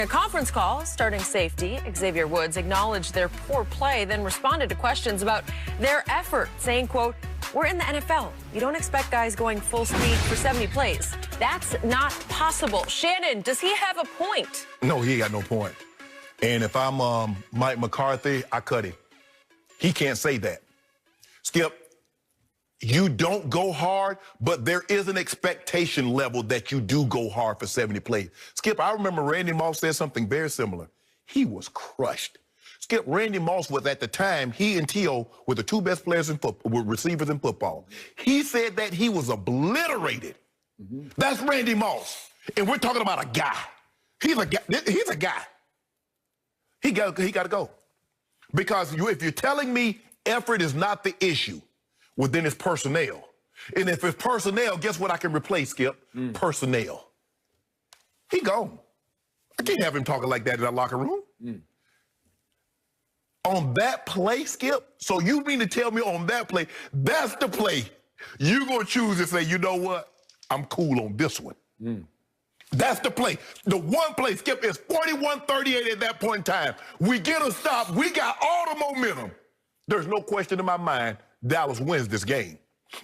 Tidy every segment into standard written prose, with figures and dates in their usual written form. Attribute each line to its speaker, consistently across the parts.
Speaker 1: A conference call, starting safety, Xavier Woods acknowledged their poor play, then responded to questions about their effort, saying, quote, "We're in the NFL. You don't expect guys going full speed for 70 plays. That's not possible." Shannon, does he have a point?
Speaker 2: No, he ain't got no point. And if I'm Mike McCarthy, I cut him. He can't say that. Skip, you don't go hard, but there is an expectation level that you do go hard for 70 plays. Skip, I remember Randy Moss said something very similar. He was crushed. Skip, Randy Moss was at the time, he and T.O. were the two best players in football, were receivers in football. He said that he was obliterated. That's Randy Moss. And we're talking about a guy. He's a guy. He's a guy. He got to go. Because if you're telling me effort is not the issue, well, then it's personnel. And if it's personnel, guess what I can replace, Skip? Personnel. He gone. I can't have him talking like that in our locker room. On that play, Skip, so you mean to tell me on that play, that's the play you're going to choose and say, you know what? I'm cool on this one. That's the play. The one play, Skip, is 41-38 at that point in time. We get a stop. We got all the momentum. There's no question in my mind Dallas wins this game.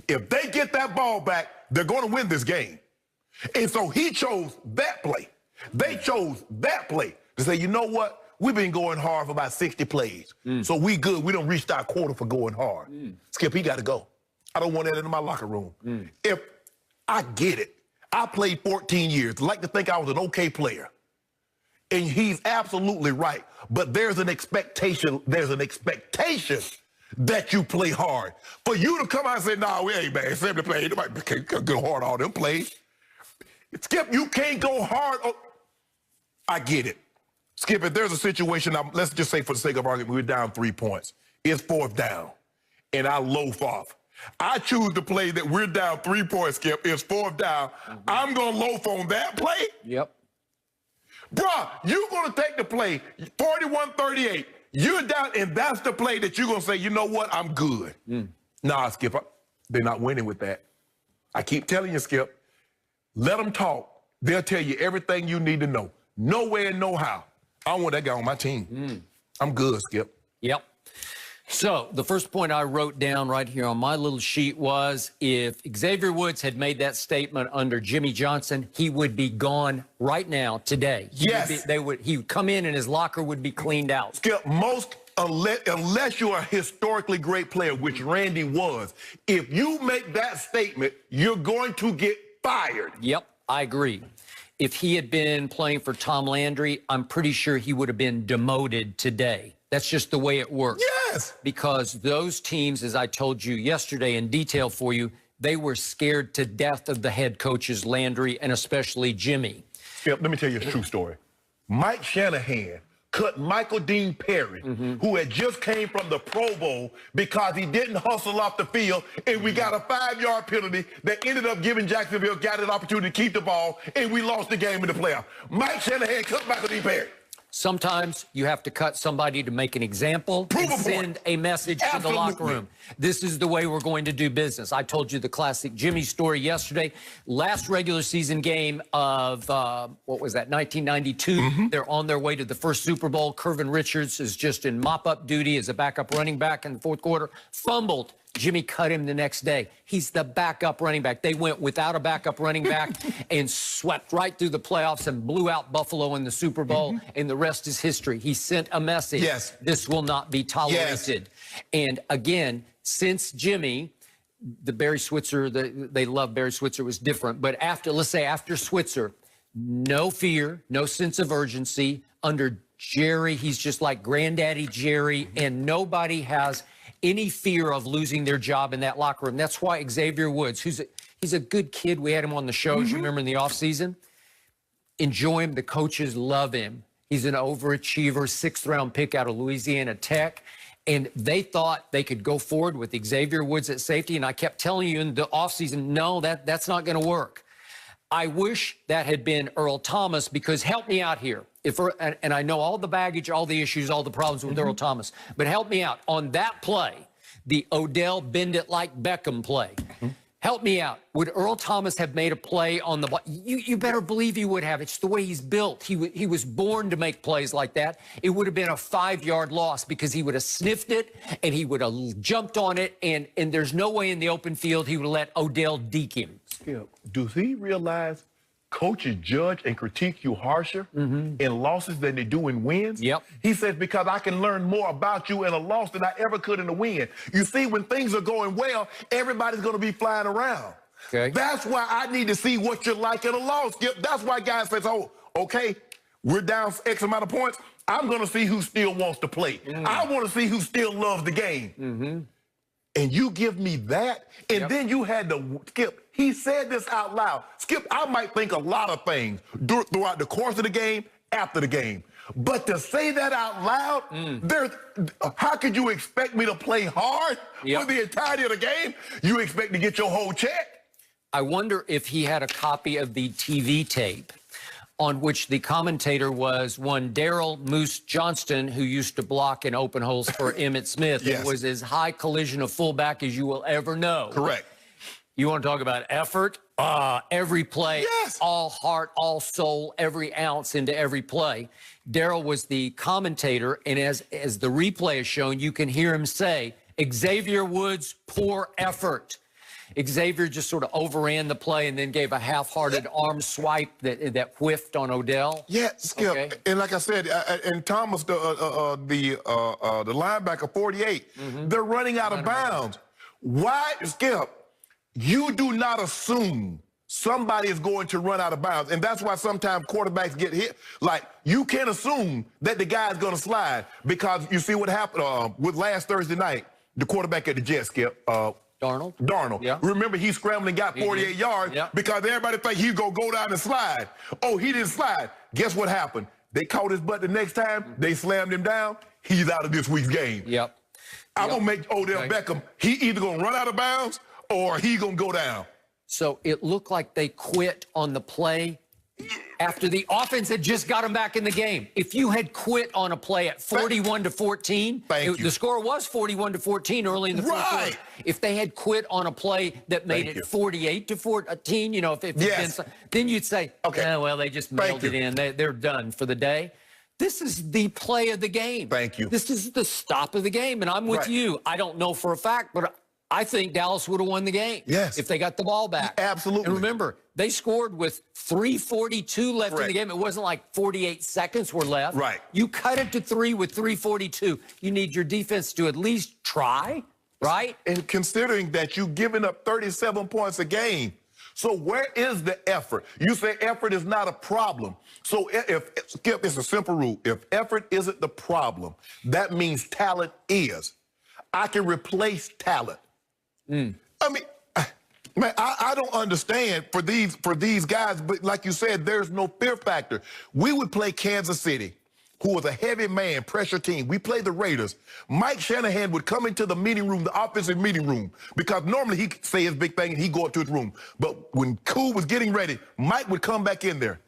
Speaker 2: If they get that ball back, they're going to win this game. And so he chose that play. They chose that play to say, you know what? We've been going hard for about 60 plays. So we good. We don't reach our quota for going hard. Skip, he got to go. I don't want that in my locker room. If I get it, I played 14 years. I like to think I was an okay player. And he's absolutely right. But there's an expectation. There's an expectation that you play hard. For you to come out and say, nah, we ain't bad. 70 plays. Nobody can't go hard on them plays. Skip, you can't go hard. I get it. Skip, if there's a situation, let's just say for the sake of argument, we're down 3 points. It's fourth down, and I loaf off. I choose to play that we're down 3 points, Skip. It's fourth down. I'm going to loaf on that play?
Speaker 3: Yep.
Speaker 2: Bruh, you're going to take the play, 41-38. You're down, and that's the play that you're going to say, you know what, I'm good. Nah, Skip, they're not winning with that. I keep telling you, Skip, let them talk. They'll tell you everything you need to know. No way and no how. I don't want that guy on my team. I'm good, Skip.
Speaker 3: Yep. So the first point I wrote down right here on my little sheet was if Xavier Woods had made that statement under Jimmy Johnson, he would be gone right now, today.
Speaker 2: Yes.
Speaker 3: He would come in and his locker would be cleaned out.
Speaker 2: Skip, unless you're a historically great player, which Randy was, if you make that statement, you're going to get fired.
Speaker 3: Yep, I agree. If he had been playing for Tom Landry, I'm pretty sure he would have been demoted today. That's just the way it works.
Speaker 2: Yes.
Speaker 3: Because those teams, as I told you yesterday in detail for you, they were scared to death of the head coaches, Landry, and especially Jimmy.
Speaker 2: Skip, let me tell you a true story. Mike Shanahan cut Michael Dean Perry, who had just came from the Pro Bowl because he didn't hustle off the field, and we got a 5-yard penalty that ended up giving Jacksonville got an opportunity to keep the ball, and we lost the game in the playoff. Mike Shanahan cut Michael Dean Perry.
Speaker 3: Sometimes you have to cut somebody to make an example and send a message to the locker room. This is the way we're going to do business. I told you the classic Jimmy story yesterday. Last regular season game of, what was that, 1992. They're on their way to the first Super Bowl. Curvin Richards is just in mop-up duty as a backup running back in the fourth quarter. Fumbled. Jimmy cut him the next day. He's the backup running back. They went without a backup running back and swept right through the playoffs and blew out Buffalo in the Super Bowl, and the rest is history. He sent a message.
Speaker 2: Yes.
Speaker 3: This will not be tolerated. And again, since Jimmy, the Barry Switzer, they love Barry Switzer, was different. But after, let's say after Switzer, no fear, no sense of urgency. Under Jerry, he's just like Granddaddy Jerry, and nobody has any fear of losing their job in that locker room. That's why Xavier Woods, he's a good kid. We had him on the show, as you remember, in the offseason. Enjoy him. The coaches love him. He's an overachiever, 6th-round pick out of Louisiana Tech. And they thought they could go forward with Xavier Woods at safety. And I kept telling you in the offseason, no, that's not going to work. I wish that had been Earl Thomas, because help me out here. And I know all the baggage, all the issues, all the problems with Earl Thomas, but help me out. On that play, the Odell bend it like Beckham play, Help me out. Would Earl Thomas have made a play on the ball? You better believe he would have. It's the way he's built. He was born to make plays like that. It would have been a 5-yard loss because he would have sniffed it and he would have jumped on it, and there's no way in the open field he would have let Odell deke him.
Speaker 2: Skip, does he realize coaches judge and critique you harsher in losses than they do in wins?
Speaker 3: Yep.
Speaker 2: He says, because I can learn more about you in a loss than I ever could in a win. You see, when things are going well, everybody's going to be flying around.
Speaker 3: Okay.
Speaker 2: That's why I need to see what you're like in a loss, Skip. That's why guys say, oh, okay, we're down X amount of points. I'm going to see who still wants to play. I want to see who still loves the game. And you give me that, and then you had to, Skip, he said this out loud. Skip, I might think a lot of things throughout the course of the game, after the game. But to say that out loud, how could you expect me to play hard for the entirety of the game? You expect to get your whole check?
Speaker 3: I wonder if he had a copy of the TV tape on which the commentator was one Daryl Moose Johnston, who used to block in open holes for Emmitt Smith.
Speaker 2: Yes.
Speaker 3: It was as high collision of fullback as you will ever know.
Speaker 2: Correct.
Speaker 3: You want to talk about effort? Every play, all heart, all soul, every ounce into every play. Daryl was the commentator, and as the replay is shown, you can hear him say, Xavier Woods, poor effort. Xavier just sort of overran the play and then gave a half-hearted arm swipe that whiffed on Odell.
Speaker 2: Yeah, Skip.
Speaker 3: Okay.
Speaker 2: And like I said, and Thomas, the linebacker, 48, they're running out of bounds. Why, Skip? You do not assume somebody is going to run out of bounds. And that's why sometimes quarterbacks get hit. Like, you can't assume that the guy's going to slide, because you see what happened with last Thursday night, the quarterback at the Jets, Skip. Darnold.
Speaker 3: Yeah.
Speaker 2: Remember, he scrambled and got 48 yards because everybody think he's going to go down and slide. Oh, he didn't slide. Guess what happened? They caught his butt the next time. They slammed him down. He's out of this week's game. I'm going to make Odell Beckham, he either going to run out of bounds or he going to go down.
Speaker 3: So it looked like they quit on the play after the offense had just got him back in the game. If you had quit on a play at 41-14, the score was 41-14 early in the fourth quarter. If they had quit on a play that made it 48-14, you know, if then you'd say, okay, oh, well, they just mailed it in. They're done for the day. This is the play of the game. This is the stop of the game, and I'm with you. I don't know for a fact, but I think Dallas would have won the game if they got the ball back.
Speaker 2: Absolutely.
Speaker 3: And remember, they scored with 3:42 left in the game. It wasn't like 48 seconds were left. You cut it to 3 with 3:42. You need your defense to at least try, right?
Speaker 2: And considering that you've given up 37 points a game, so where is the effort? You say effort is not a problem. So Skip, it's a simple rule. If effort isn't the problem, that means talent is. I can replace talent. I mean, man, I don't understand for these guys, but like you said, there's no fear factor. We would play Kansas City, who was a heavy man, pressure team. We played the Raiders. Mike Shanahan would come into the meeting room, the offensive meeting room, because normally he'd say his big thing and he'd go up to his room. But when Cool was getting ready, Mike would come back in there.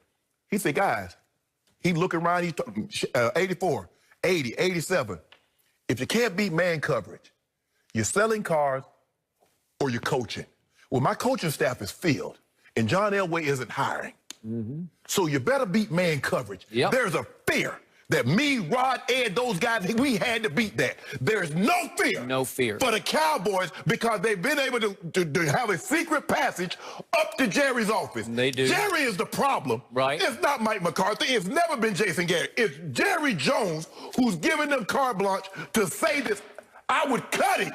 Speaker 2: He'd say, guys, he'd look around, he's 84, 80, 87. If you can't beat man coverage, you're selling cars or you're coaching. Well, my coaching staff is filled, and John Elway isn't hiring. So you better beat man coverage. There's a fear that me, Rod, Ed, those guys, we had to beat that. There's no fear.
Speaker 3: No fear.
Speaker 2: For the Cowboys, because they've been able to have a secret passage up to Jerry's office.
Speaker 3: They do.
Speaker 2: Jerry is the problem. It's not Mike McCarthy. It's never been Jason Garrett. It's Jerry Jones who's giving them carte blanche to say this. I would cut it.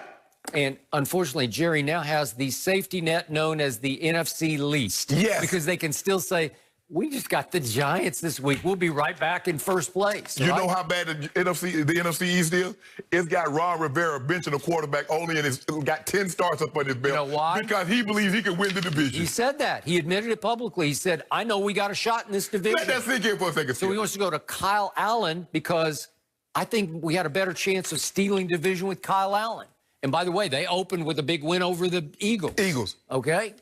Speaker 3: And unfortunately, Jerry now has the safety net known as the NFC least. Because they can still say, we just got the Giants this week. We'll be right back in first place.
Speaker 2: You know how bad the NFC East is? It's got Ron Rivera benching a quarterback only, and it's got 10 starts up on his belt.
Speaker 3: You know why?
Speaker 2: Because he believes he can win the division.
Speaker 3: He said that. He admitted it publicly. He said, I know we got a shot in this division.
Speaker 2: Let that sink in for a second.
Speaker 3: So he wants to go to Kyle Allen because I think we had a better chance of stealing division with Kyle Allen. And by the way, they opened with a big win over the Eagles. Okay.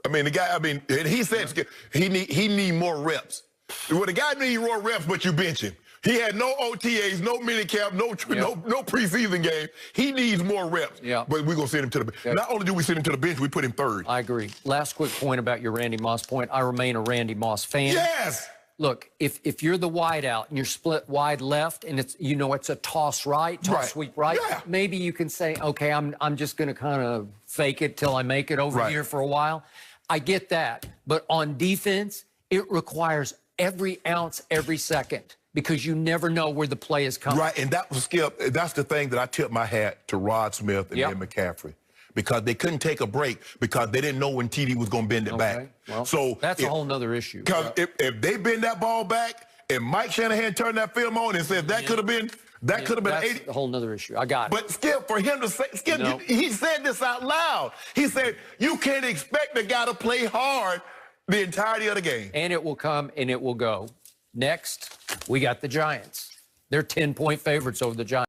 Speaker 2: I mean, the guy, and he said he need more reps. Well, the guy needs more reps, but you bench him. He had no OTAs, no minicamp, no preseason game. He needs more reps.
Speaker 3: Yeah.
Speaker 2: But we're going to send him to the bench. Not only do we send him to the bench, we put him third.
Speaker 3: I agree. Last quick point about your Randy Moss point. I remain a Randy Moss fan.
Speaker 2: Yes.
Speaker 3: Look, if you're the wide out and you're split wide left and it's it's a toss right, toss sweep right, maybe you can say, okay, I'm just going to kind of fake it till I make it over here for a while. I get that. But on defense, it requires every ounce, every second, because you never know where the play is coming.
Speaker 2: Right, and that was Skip. That's the thing that I tipped my hat to Rod Smith and then McCaffrey. Because they couldn't take a break because they didn't know when TD was going to bend it back.
Speaker 3: Well,
Speaker 2: so
Speaker 3: that's a whole nother issue.
Speaker 2: Because if they bend that ball back and Mike Shanahan turned that film on and said that could have been that's 80.
Speaker 3: A whole nother issue. I got it.
Speaker 2: But Skip, for him to say, Skip, he said this out loud. He said, you can't expect the guy to play hard the entirety of the game.
Speaker 3: And it will come and it will go. Next, we got the Giants. They're 10-point favorites over the Giants.